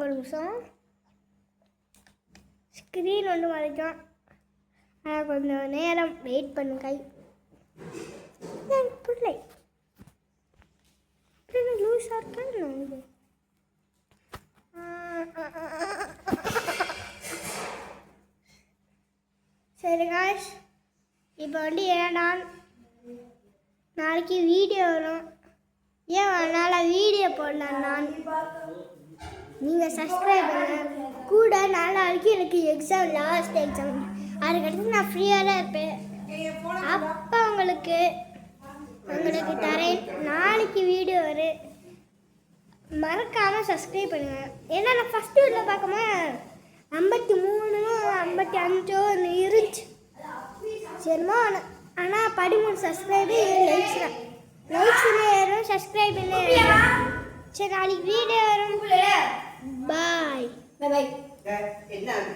ஒரு நிமிஷம் ஸ்க்ரீன் ஒன்று மறைக்கும். ஆனால் கொஞ்சம் நேரம் வெயிட் பண்ணுங்க. பிள்ளை லூஸாக இருக்கேன். சரி காய்ஸ், இப்போ வந்து ஏன்னா நாளைக்கு வீடியோ வரும். ஏன் அதனால் வீடியோ போடலாம். நான் நீங்கள் சப்ஸ்கிரைப் பண்ண கூட நாளைக்கு எனக்கு எக்ஸாம், லாஸ்ட் எக்ஸாம். அதுக்கடுத்து நான் ஃப்ரீயாக தான் இருப்பேன். அப்போ உங்களுக்கு தரேன். நாளைக்கு வீடியோ வரும். மறக்காமல் சப்ஸ்கிரைப் பண்ணுங்கள். ஏன்னா நான் ஃபஸ்ட்டு வீட்டில் பார்க்கும்போது 53 55 இருந்துச்சு. சரிமா, ஆனால் 13 சப்ஸ்கிரைபு லைக்ஸ் தான். லைக்ஸில் ஏறும், சப்ஸ்கிரைப் இல்லை. சரி, நாளைக்கு வீடியோ வரும். பாய்.